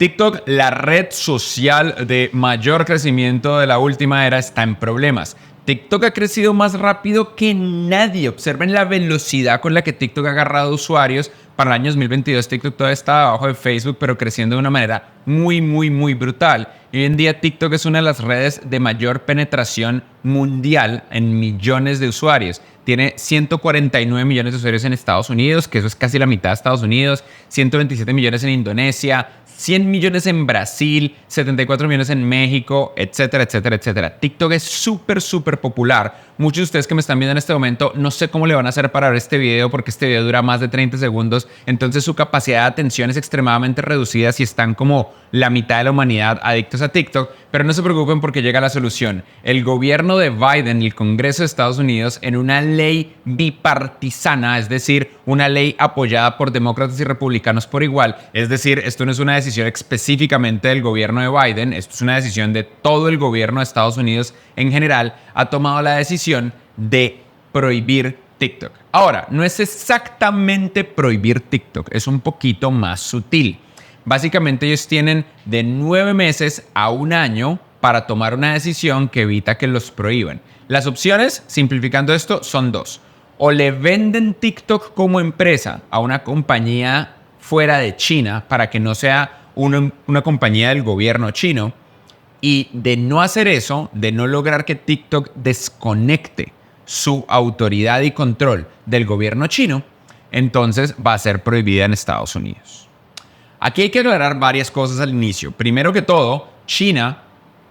TikTok, la red social de mayor crecimiento de la última era, está en problemas. TikTok ha crecido más rápido que nadie. Observen la velocidad con la que TikTok ha agarrado usuarios. Para el año 2022 TikTok todavía está abajo de Facebook, pero creciendo de una manera muy brutal. Y hoy en día TikTok es una de las redes de mayor penetración mundial en millones de usuarios. Tiene 149 millones de usuarios en Estados Unidos, que eso es casi la mitad de Estados Unidos, 127 millones en Indonesia, 100 millones en Brasil, 74 millones en México, etcétera, etcétera, etcétera. TikTok es súper popular. Muchos de ustedes que me están viendo en este momento, no sé cómo le van a hacer para ver este video porque este video dura más de 30 segundos. Entonces su capacidad de atención es extremadamente reducida si están como la mitad de la humanidad adictos a TikTok. Pero no se preocupen porque llega la solución. El gobierno de Biden y el Congreso de Estados Unidos, en una ley bipartisana, es decir, una ley apoyada por demócratas y republicanos por igual, es decir, esto no es una decisión específicamente del gobierno de Biden, esto es una decisión de todo el gobierno de Estados Unidos en general, ha tomado la decisión de prohibir TikTok. Ahora, no es exactamente prohibir TikTok, es un poquito más sutil. Básicamente ellos tienen de 9 meses a 1 año para tomar una decisión que evita que los prohíban. Las opciones, simplificando esto, son 2. O le venden TikTok como empresa a una compañía fuera de China para que no sea una compañía del gobierno chino. Y de no hacer eso, de no lograr que TikTok desconecte su autoridad y control del gobierno chino, entonces va a ser prohibida en Estados Unidos. Aquí hay que aclarar varias cosas al inicio. Primero que todo, China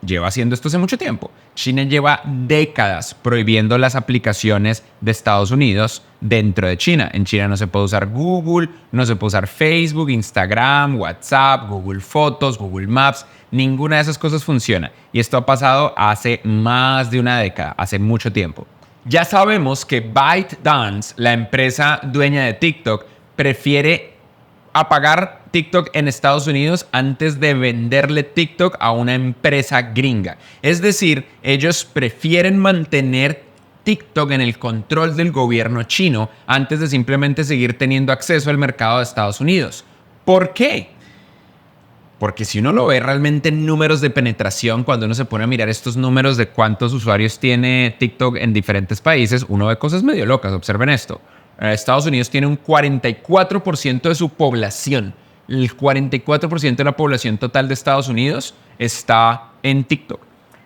lleva haciendo esto hace mucho tiempo. China lleva décadas prohibiendo las aplicaciones de Estados Unidos dentro de China. En China no se puede usar Google, no se puede usar Facebook, Instagram, WhatsApp, Google Fotos, Google Maps. Ninguna de esas cosas funciona. Y esto ha pasado hace más de una década, hace mucho tiempo. Ya sabemos que ByteDance, la empresa dueña de TikTok, prefiere apagar TikTok en Estados Unidos antes de venderle TikTok a una empresa gringa. Es decir, ellos prefieren mantener TikTok en el control del gobierno chino antes de simplemente seguir teniendo acceso al mercado de Estados Unidos. ¿Por qué? Porque si uno lo ve realmente en números de penetración, cuando uno se pone a mirar estos números de cuántos usuarios tiene TikTok en diferentes países, uno ve cosas medio locas. Observen esto. Estados Unidos tiene un 44% de su población. El 44% de la población total de Estados Unidos está en TikTok.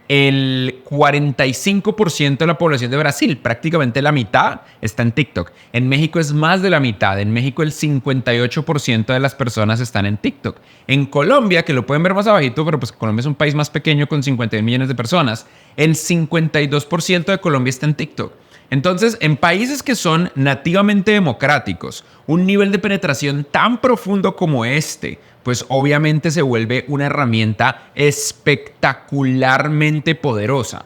El 45% de la población de Brasil, prácticamente la mitad, está en TikTok. En México es más de la mitad. En México el 58% de las personas están en TikTok. En Colombia, que lo pueden ver más abajito, pero pues Colombia es un país más pequeño con 51 millones de personas, el 52% de Colombia está en TikTok. Entonces, en países que son nativamente democráticos, un nivel de penetración tan profundo como este, pues obviamente se vuelve una herramienta espectacularmente poderosa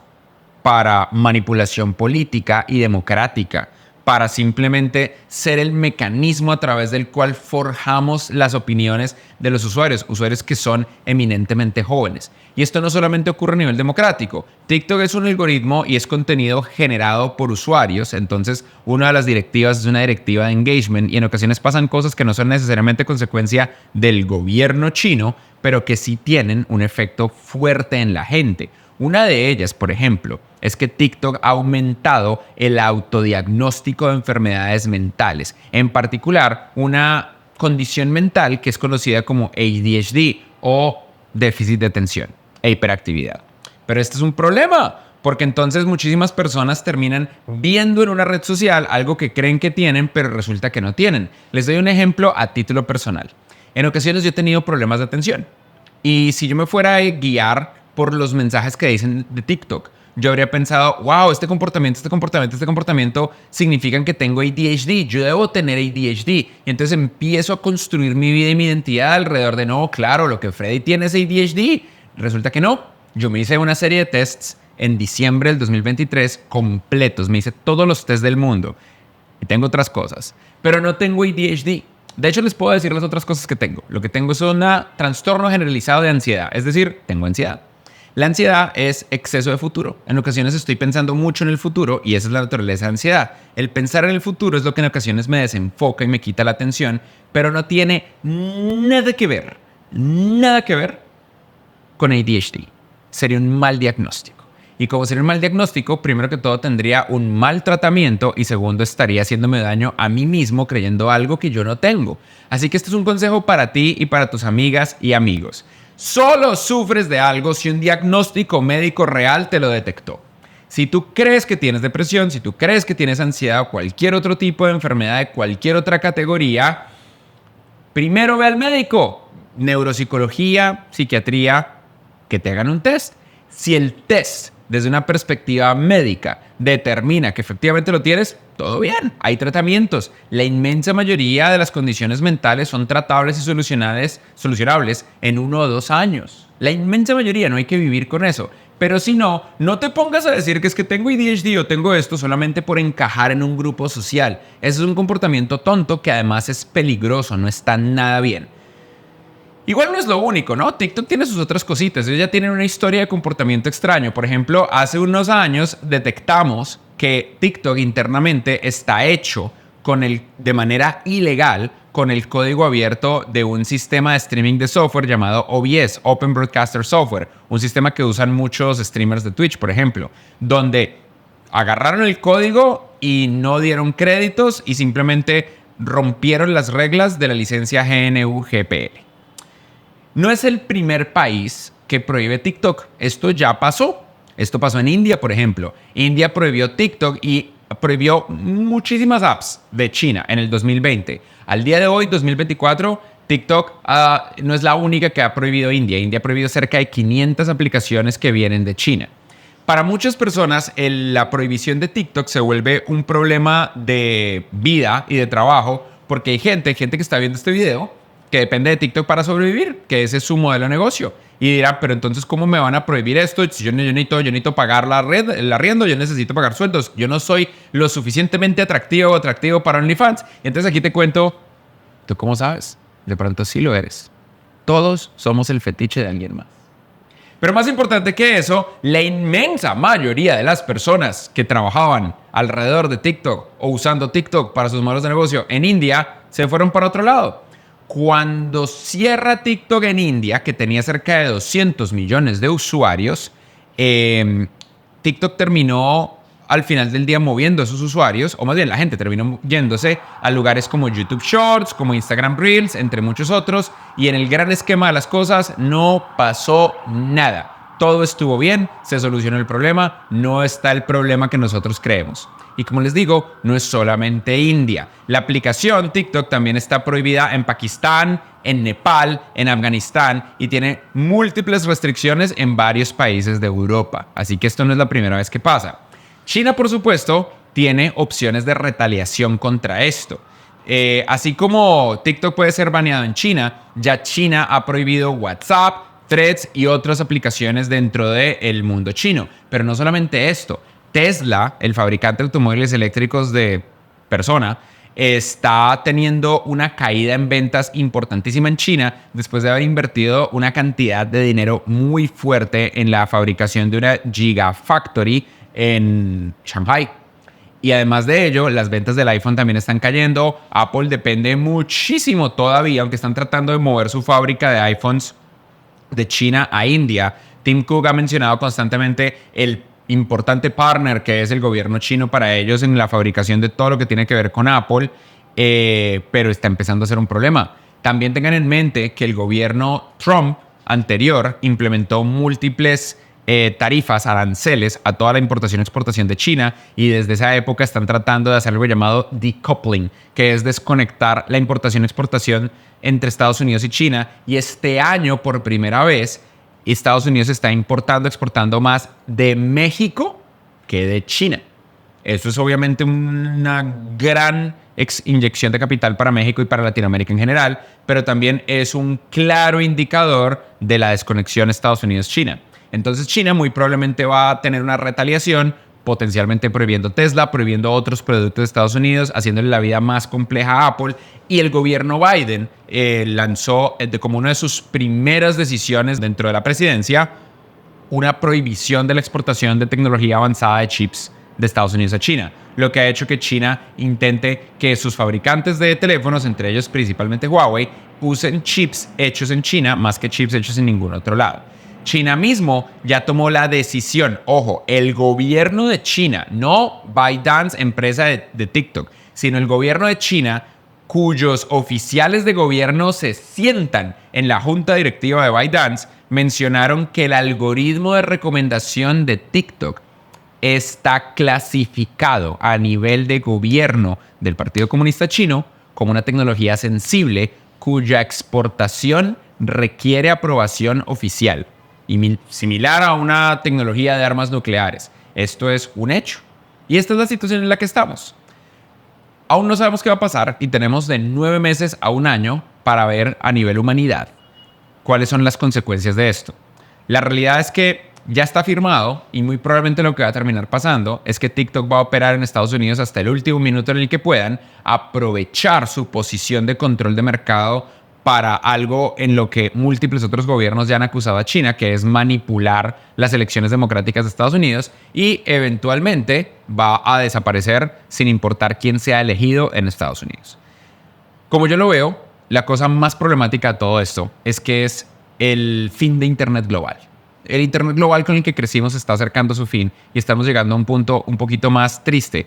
para manipulación política y democrática, para simplemente ser el mecanismo a través del cual forjamos las opiniones de los usuarios que son eminentemente jóvenes. Y esto no solamente ocurre a nivel democrático. TikTok es un algoritmo y es contenido generado por usuarios. Entonces, una de las directivas es una directiva de engagement y en ocasiones pasan cosas que no son necesariamente consecuencia del gobierno chino, pero que sí tienen un efecto fuerte en la gente. Una de ellas, por ejemplo, es que TikTok ha aumentado el autodiagnóstico de enfermedades mentales, en particular una condición mental que es conocida como ADHD o déficit de atención e hiperactividad. Pero este es un problema, porque entonces muchísimas personas terminan viendo en una red social algo que creen que tienen, pero resulta que no tienen. Les doy un ejemplo a título personal. En ocasiones yo he tenido problemas de atención y si yo me fuera a guiar por los mensajes que dicen de TikTok, yo habría pensado, wow, este comportamiento significan que tengo ADHD, yo debo tener ADHD. Y entonces empiezo a construir mi vida y mi identidad alrededor de, no, claro, lo que Freddy tiene es ADHD. Resulta que no. Yo me hice una serie de tests en diciembre del 2023 completos. Me hice todos los tests del mundo. Y tengo otras cosas. Pero no tengo ADHD. De hecho, les puedo decir las otras cosas que tengo. Lo que tengo es un trastorno generalizado de ansiedad. Es decir, tengo ansiedad. La ansiedad es exceso de futuro. En ocasiones estoy pensando mucho en el futuro y esa es la naturaleza de ansiedad. El pensar en el futuro es lo que en ocasiones me desenfoca y me quita la atención, pero no tiene nada que ver nada que ver con ADHD. Sería un mal diagnóstico. Y como sería un mal diagnóstico, primero que todo tendría un mal tratamiento y segundo estaría haciéndome daño a mí mismo creyendo algo que yo no tengo. Así que este es un consejo para ti y para tus amigas y amigos. Solo sufres de algo si un diagnóstico médico real te lo detectó. Si tú crees que tienes depresión, si tú crees que tienes ansiedad o cualquier otro tipo de enfermedad de cualquier otra categoría, primero ve al médico. Neuropsicología, psiquiatría, que te hagan un test. Si el test, desde una perspectiva médica, determina que efectivamente lo tienes, todo bien, hay tratamientos. La inmensa mayoría de las condiciones mentales son tratables y solucionables en 1 o 2 años. La inmensa mayoría, no hay que vivir con eso. Pero si no, no te pongas a decir que es que tengo ADHD o tengo esto solamente por encajar en un grupo social. Ese es un comportamiento tonto que además es peligroso, no está nada bien. Igual no es lo único, ¿no? TikTok tiene sus otras cositas. Ellos ya tienen una historia de comportamiento extraño. Por ejemplo, hace unos años detectamos que TikTok internamente está hecho de manera ilegal con el código abierto de un sistema de streaming de software llamado OBS, Open Broadcaster Software, un sistema que usan muchos streamers de Twitch, por ejemplo, donde agarraron el código y no dieron créditos y simplemente rompieron las reglas de la licencia GNU-GPL. No es el primer país que prohíbe TikTok. Esto ya pasó. Esto pasó en India, por ejemplo. India prohibió TikTok y prohibió muchísimas apps de China en el 2020. Al día de hoy, 2024, TikTok no es la única que ha prohibido India. India ha prohibido cerca de 500 aplicaciones que vienen de China. Para muchas personas, la prohibición de TikTok se vuelve un problema de vida y de trabajo porque hay gente que está viendo este video que depende de TikTok para sobrevivir, que ese es su modelo de negocio. Y dirán, pero entonces, ¿cómo me van a prohibir esto? Si yo necesito pagar el arriendo, yo necesito pagar sueldos. Yo no soy lo suficientemente atractivo para OnlyFans. Y entonces aquí te cuento, ¿tú cómo sabes? De pronto sí lo eres. Todos somos el fetiche de alguien más. Pero más importante que eso, la inmensa mayoría de las personas que trabajaban alrededor de TikTok o usando TikTok para sus modelos de negocio en India se fueron para otro lado. Cuando cierra TikTok en India, que tenía cerca de 200 millones de usuarios, TikTok terminó al final del día moviendo a esos usuarios, o más bien la gente terminó yéndose a lugares como YouTube Shorts, como Instagram Reels, entre muchos otros, y en el gran esquema de las cosas no pasó nada. Todo estuvo bien, se solucionó el problema, no está el problema que nosotros creemos. Y como les digo, no es solamente India. La aplicación TikTok también está prohibida en Pakistán, en Nepal, en Afganistán y tiene múltiples restricciones en varios países de Europa. Así que esto no es la primera vez que pasa. China, por supuesto, tiene opciones de retaliación contra esto. Así como TikTok puede ser baneado en China, ya China ha prohibido WhatsApp, Threads y otras aplicaciones dentro del mundo chino. Pero no solamente esto. Tesla, el fabricante de automóviles eléctricos de persona, está teniendo una caída en ventas importantísima en China después de haber invertido una cantidad de dinero muy fuerte en la fabricación de una Gigafactory en Shanghai. Y además de ello, las ventas del iPhone también están cayendo. Apple depende muchísimo todavía, aunque están tratando de mover su fábrica de iPhones de China a India. Tim Cook ha mencionado constantemente el importante partner que es el gobierno chino para ellos en la fabricación de todo lo que tiene que ver con Apple, pero está empezando a ser un problema. También tengan en mente que el gobierno Trump anterior implementó múltiples tarifas, aranceles a toda la importación y exportación de China y desde esa época están tratando de hacer algo llamado decoupling, que es desconectar la importación y exportación entre Estados Unidos y China. Y este año, por primera vez, Estados Unidos está exportando más de México que de China. Eso es obviamente una gran inyección de capital para México y para Latinoamérica en general, pero también es un claro indicador de la desconexión Estados Unidos-China. Entonces China muy probablemente va a tener una retaliación, potencialmente prohibiendo Tesla, prohibiendo otros productos de Estados Unidos, haciéndole la vida más compleja a Apple. Y el gobierno Biden lanzó como una de sus primeras decisiones dentro de la presidencia una prohibición de la exportación de tecnología avanzada de chips de Estados Unidos a China, lo que ha hecho que China intente que sus fabricantes de teléfonos, entre ellos principalmente Huawei, usen chips hechos en China más que chips hechos en ningún otro lado. China mismo ya tomó la decisión, ojo, el gobierno de China, no ByteDance, empresa de TikTok, sino el gobierno de China, cuyos oficiales de gobierno se sientan en la junta directiva de ByteDance, mencionaron que el algoritmo de recomendación de TikTok está clasificado a nivel de gobierno del Partido Comunista Chino como una tecnología sensible cuya exportación requiere aprobación oficial y similar a una tecnología de armas nucleares. Esto es un hecho. Y esta es la situación en la que estamos. Aún no sabemos qué va a pasar y tenemos de 9 meses a un año para ver a nivel humanidad cuáles son las consecuencias de esto. La realidad es que ya está firmado y muy probablemente lo que va a terminar pasando es que TikTok va a operar en Estados Unidos hasta el último minuto en el que puedan, aprovechar su posición de control de mercado para algo en lo que múltiples otros gobiernos ya han acusado a China, que es manipular las elecciones democráticas de Estados Unidos, y eventualmente va a desaparecer sin importar quién sea elegido en Estados Unidos. Como yo lo veo, la cosa más problemática de todo esto es que es el fin de Internet global. El Internet global con el que crecimos está acercando a su fin y estamos llegando a un punto un poquito más triste,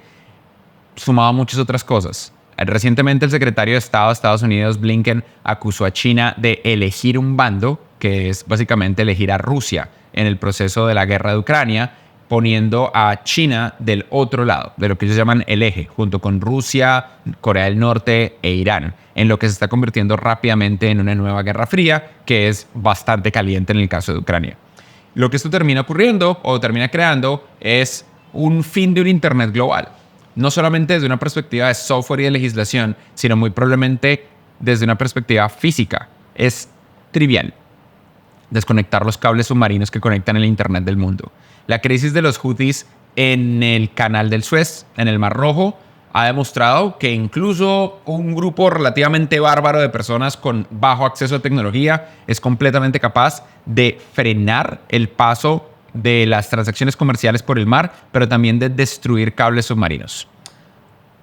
sumado a muchas otras cosas. Recientemente el secretario de Estado de Estados Unidos, Blinken, acusó a China de elegir un bando, que es básicamente elegir a Rusia en el proceso de la guerra de Ucrania, poniendo a China del otro lado, de lo que ellos llaman el eje, junto con Rusia, Corea del Norte e Irán, en lo que se está convirtiendo rápidamente en una nueva guerra fría, que es bastante caliente en el caso de Ucrania. Lo que esto termina ocurriendo o termina creando es un fin de un Internet global. No solamente desde una perspectiva de software y de legislación, sino muy probablemente desde una perspectiva física. Es trivial desconectar los cables submarinos que conectan el Internet del mundo. La crisis de los Houthis en el Canal del Suez, en el Mar Rojo, ha demostrado que incluso un grupo relativamente bárbaro de personas con bajo acceso a tecnología es completamente capaz de frenar el paso de las transacciones comerciales por el mar, pero también de destruir cables submarinos.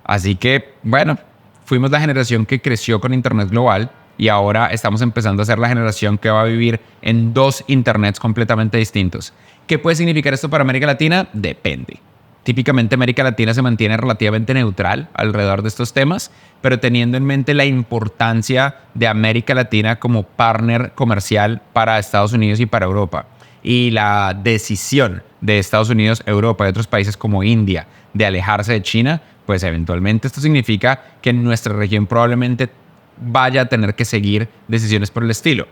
Así que, bueno, fuimos la generación que creció con Internet global y ahora estamos empezando a ser la generación que va a vivir en 2 Internets completamente distintos. ¿Qué puede significar esto para América Latina? Depende. Típicamente América Latina se mantiene relativamente neutral alrededor de estos temas, pero teniendo en mente la importancia de América Latina como partner comercial para Estados Unidos y para Europa, y la decisión de Estados Unidos, Europa y otros países como India de alejarse de China, pues eventualmente esto significa que en nuestra región probablemente vaya a tener que seguir decisiones por el estilo.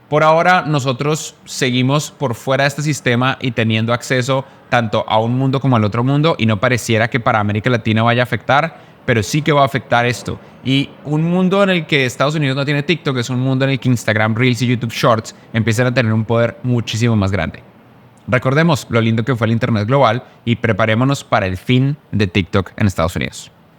Por ahora nosotros seguimos por fuera de este sistema y teniendo acceso tanto a un mundo como al otro mundo, y no pareciera que para América Latina vaya a afectar, pero sí que va a afectar esto. Y un mundo en el que Estados Unidos no tiene TikTok es un mundo en el que Instagram Reels y YouTube Shorts empiezan a tener un poder muchísimo más grande. Recordemos lo lindo que fue el Internet global y preparémonos para el fin de TikTok en Estados Unidos.